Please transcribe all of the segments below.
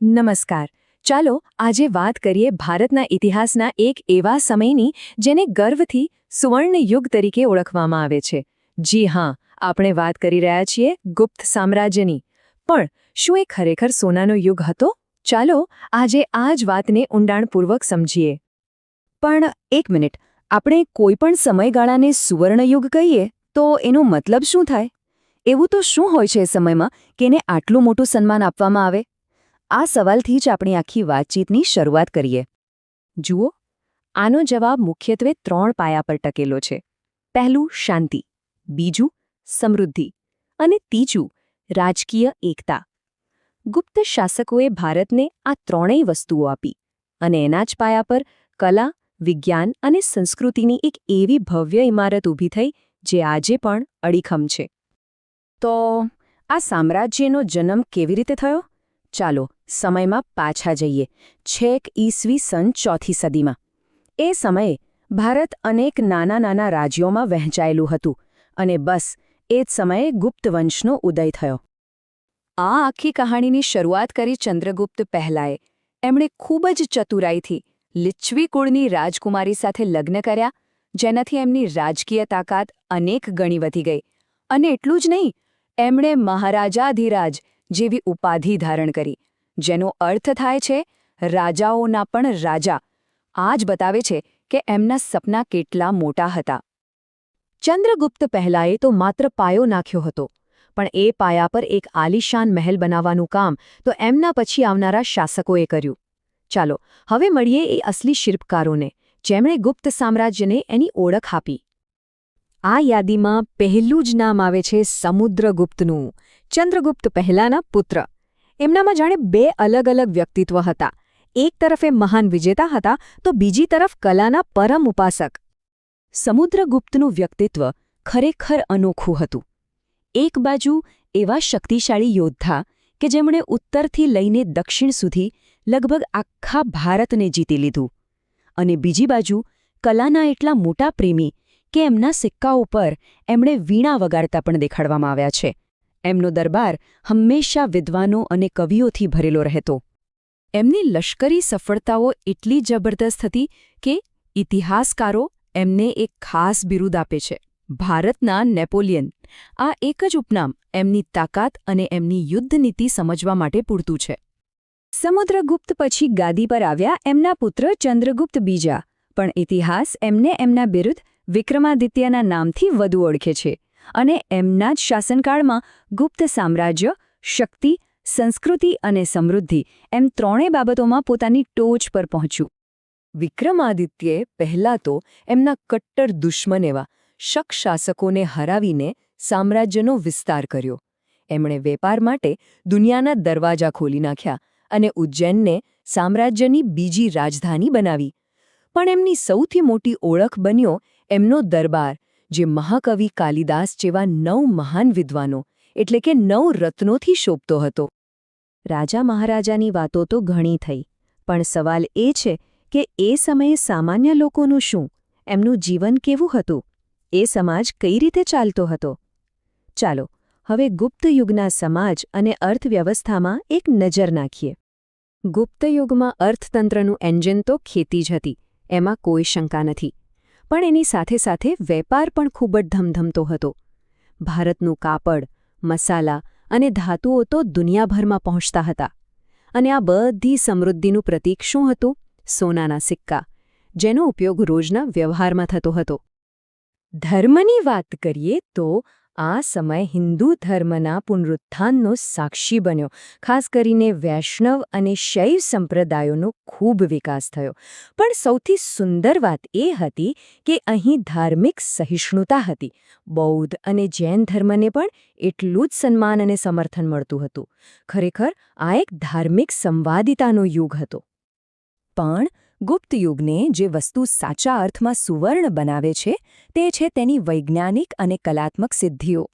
નમસ્કાર. ચાલો આજે વાત કરીએ ભારતના ઇતિહાસના એક એવા સમયની જેને ગર્વથી સુવર્ણ યુગ તરીકે ઓળખવામાં આવે છે. જી હા, આપણે વાત કરી રહ્યા છીએ ગુપ્ત સામ્રાજ્યની. પણ શું એ ખરેખર સોનાનો યુગ હતો? ચાલો આજે આ જ વાતને ઊંડાણપૂર્વક સમજીએ. પણ એક મિનિટ, આપણે કોઈપણ સમયગાળાને સુવર્ણયુગ કહીએ તો એનો મતલબ શું થાય? એવું તો શું હોય છે એ સમયમાં કે એને આટલું મોટું સન્માન આપવામાં આવે? આ સવાલથી જ આપણી આખી વાતચીતની શરૂઆત કરીએ. જુઓ, આનો જવાબ મુખ્યત્વે 3 પાયા પર ટકેલો છે. પહેલું શાંતિ, બીજું સમૃદ્ધિ અને ત્રીજું રાજકીય એકતા. ગુપ્ત શાસકોએ ભારતને આ ત્રણેય વસ્તુઓ આપી અને એના જ પાયા પર કલા, વિજ્ઞાન અને સંસ્કૃતિની એક એવી ભવ્ય ઇમારત ઊભી થઈ જે આજે પણ અડીખમ છે. તો આ સામ્રાજ્યનો જન્મ કેવી રીતે થયો? ચાલો સમયમાં પાછા જઈએ, છેક ઈસવીસન 4th સદીમાં. એ સમયે ભારત અનેક નાના નાના રાજ્યોમાં વહેંચાયેલું હતું અને બસ એ જ સમયે ગુપ્ત વંશનો ઉદય થયો. આ આખી કહાણીની શરૂઆત કરી ચંદ્રગુપ્ત પહેલાએ. એમણે ખૂબ જ ચતુરાઈથી લિચ્છી કુળની રાજકુમારી સાથે લગ્ન કર્યા, જેનાથી એમની રાજકીય તાકાત અનેક ગણી વધી ગઈ. અને એટલું જ નહીં, એમણે મહારાજાધિરાજ જેવી ઉપાધિ ધારણ કરી, જેનો અર્થ થાય છે રાજાઓના પણ રાજા. આ જ બતાવે છે કે એમના સપના કેટલા મોટા હતા. ચંદ્રગુપ્ત પહેલાએ તો માત્ર પાયો નાખ્યો હતો, પણ એ પાયા પર એક આલીશાન મહેલ બનાવવાનું કામ તો એમના પછી આવનારા શાસકોએ કર્યું. ચાલો હવે મળીએ એ અસલી શિલ્પકારોને, જેમણે ગુપ્ત સામ્રાજ્યને એની ઓળખ આપી. આ યાદીમાં પહેલું જ નામ આવે છે સમુદ્રગુપ્તનું, ચંદ્રગુપ્ત પહેલાના પુત્ર. એમનામાં જાણે 2 અલગ અલગ વ્યક્તિત્વ હતા. એક તરફ એ મહાન વિજેતા હતા તો બીજી તરફ કલાના પરમ ઉપાસક. સમુદ્રગુપ્તનું વ્યક્તિત્વ ખરેખર અનોખું હતું. એક બાજુ એવા શક્તિશાળી યોદ્ધા કે જેમણે ઉત્તરથી લઈને દક્ષિણ સુધી લગભગ આખા ભારતને જીતી લીધું, અને બીજી બાજુ કલાના એટલા મોટા પ્રેમી કે એમના સિક્કાઓ પર એમણે વીણા વગાડતા પણ દેખાડવામાં આવ્યા છે. એમનો દરબાર હંમેશા વિદ્વાનો અને કવિઓથી ભરેલો રહેતો. એમની લશ્કરી સફળતાઓ એટલી જબરદસ્ત હતી કે ઇતિહાસકારો એમને એક ખાસ બિરુદ આપે છે, ભારતના નેપોલિયન. આ એક જ ઉપનામ એમની તાકાત અને એમની યુદ્ધનીતિ સમજવા માટે પૂરતું છે. સમુદ્રગુપ્ત પછી ગાદી પર આવ્યા એમના પુત્ર ચંદ્રગુપ્ત બીજા, પણ ઇતિહાસ એમને એમના બિરુદ વિક્રમાદિત્યના નામથી વધુ ઓળખે છે. અને એમના જ શાસનકાળમાં ગુપ્ત સામ્રાજ્ય શક્તિ, સંસ્કૃતિ અને સમૃદ્ધિ એમ ત્રણેય બાબતોમાં પોતાની ટોચ પર પહોંચ્યું. વિક્રમાદિત્યે પહેલાં તો એમના કટ્ટર દુશ્મન એવા શક શાસકોને હરાવીને સામ્રાજ્યનો વિસ્તાર કર્યો. એમણે વેપાર માટે દુનિયાના દરવાજા ખોલી નાખ્યા અને ઉજ્જૈનને સામ્રાજ્યની બીજી રાજધાની બનાવી. પણ એમની સૌથી મોટી ઓળખ બન્યો એમનો દરબાર, જે મહાકવિ કાલિદાસ જેવા 9 મહાન વિદ્વાનો એટલે કે 9 રત્નોથી શોભતો હતો. રાજા મહારાજાની વાતો તો ઘણી થઈ, પણ સવાલ એ છે કે એ સમયે સામાન્ય લોકોનું શું? એમનું જીવન કેવું હતું? એ સમાજ કઈ રીતે ચાલતો હતો? ચાલો હવે ગુપ્ત યુગના સમાજ અને અર્થવ્યવસ્થામાં એક નજર નાખીએ. ગુપ્ત યુગમાં અર્થતંત્રનું એન્જિન તો ખેતી જ હતી, એમાં કોઈ શંકા નથી. પણ એની સાથે સાથે વેપાર પણ ખૂબ જ ધમધમતો હતો. ભારતનું કાપડ, મસાલા અને ધાતુઓ તો દુનિયાભરમાં પહોંચતા હતા. અને આ બધી સમૃદ્ધિનું પ્રતીક શું હતું? સોનાના સિક્કા, જેનો ઉપયોગ રોજના વ્યવહારમાં થતો હતો. ધર્મની વાત કરીએ તો આ સમય હિન્દુ ધર્મના પુનરુત્થાનનો સાક્ષી બન્યો. ખાસ કરીને વૈષ્ણવ અને શૈવ સંપ્રદાયોનો ખૂબ વિકાસ થયો. પણ સૌથી સુંદર વાત એ હતી કે અહીં ધાર્મિક સહિષ્ણુતા હતી. બૌદ્ધ અને જૈન ધર્મને પણ એટલું જ સન્માન અને સમર્થન મળતું હતું. ખરેખર આ એક ધાર્મિક સંવાદિતાનો યુગ હતો. પણ ગુપ્ત યુગને જે વસ્તુ સાચા અર્થમાં સુવર્ણ બનાવે છે તે છે તેની વૈજ્ઞાનિક અને કલાત્મક સિદ્ધિઓ.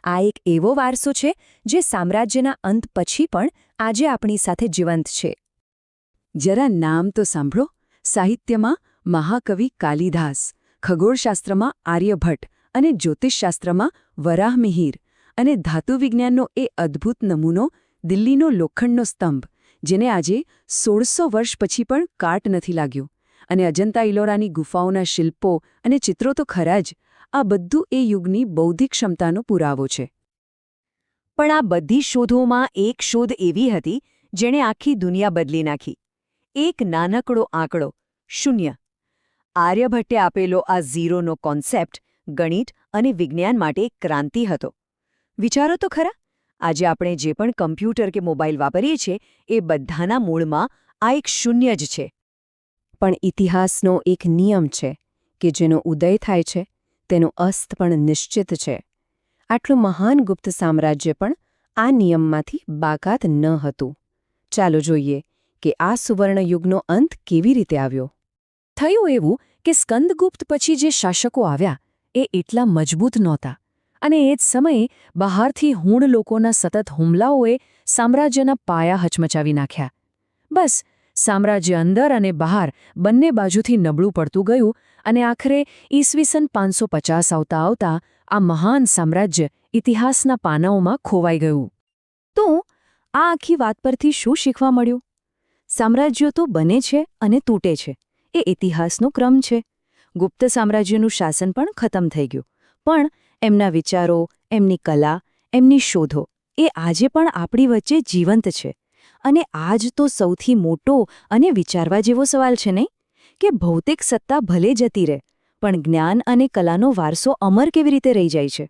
આ એક એવો વારસો છે જે સામ્રાજ્યના અંત પછી પણ આજે આપણી સાથે જીવંત છે. જરા નામ તો સાંભળો. સાહિત્યમાં મહાકવિ કાલિદાસ, ખગોળશાસ્ત્રમાં આર્યભટ્ટ અને જ્યોતિષશાસ્ત્રમાં વરાહમિહિર, અને ધાતુવિજ્ઞાનનો એ અદ્ભુત નમૂનો દિલ્હીનો લોખંડનો સ્તંભ, જેને આજે 1600 વર્ષ પછી પણ કાટ નથી લાગ્યો. અને અજંતા ઇલોરાની ગુફાઓના શિલ્પો અને ચિત્રો તો ખરા જ, આ બધું એ યુગની બૌદ્ધિક ક્ષમતાનો પુરાવો છે. પણ આ બધી શોધોમાં એક શોધ એવી હતી જેણે આખી દુનિયા બદલી નાખી. એક નાનકડો આંકડો, 0. આર્યભટ્ટે આપેલો આ ઝીરોનો કોન્સેપ્ટ ગણિત અને વિજ્ઞાન માટે એક ક્રાંતિ હતો. વિચારો તો ખરા, આજે આપણે જે પણ કમ્પ્યુટર કે મોબાઈલ વાપરીએ છીએ એ બધાના મૂળમાં આ એક શૂન્ય જ છે. પણ ઇતિહાસનો એક નિયમ છે કે જેનો ઉદય થાય છે તેનો અસ્ત પણ નિશ્ચિત છે. આટલું મહાન ગુપ્ત સામ્રાજ્ય પણ આ નિયમમાંથી બાકાત ન હતું. ચાલો જોઈએ કે આ સુવર્ણયુગનો અંત કેવી રીતે આવ્યો. થયું એવું કે સ્કંદગુપ્ત પછી જે શાસકો આવ્યા એ એટલા મજબૂત નહોતા, અને એ જ સમયે બહારથી હૂણ લોકોના સતત હુમલાઓએ સામ્રાજ્યના પાયા હચમચાવી નાખ્યા. બસ, સામ્રાજ્ય અંદર અને બહાર બંને બાજુથી નબળું પડતું ગયું, અને આખરે ઈસવીસન 550 આવતા આવતા આ મહાન સામ્રાજ્ય ઇતિહાસના પાનાઓમાં ખોવાઈ ગયું. તો આ આખી વાત પરથી શું શીખવા મળ્યું? સામ્રાજ્યો તો બને છે અને તૂટે છે, એ ઇતિહાસનો ક્રમ છે. ગુપ્ત સામ્રાજ્યનું શાસન પણ ખતમ થઈ ગયું, પણ એમના વિચારો, એમની કલા, એમની શોધો એ આજે પણ આપણી વચ્ચે જીવંત છે. અને આ જ તો સૌથી મોટો અને વિચારવા જેવો સવાલ છે નહીં, કે ભૌતિક સત્તા ભલે જતી રહે, પણ જ્ઞાન અને કલાનો વારસો અમર કેવી રીતે રહી જાય છે.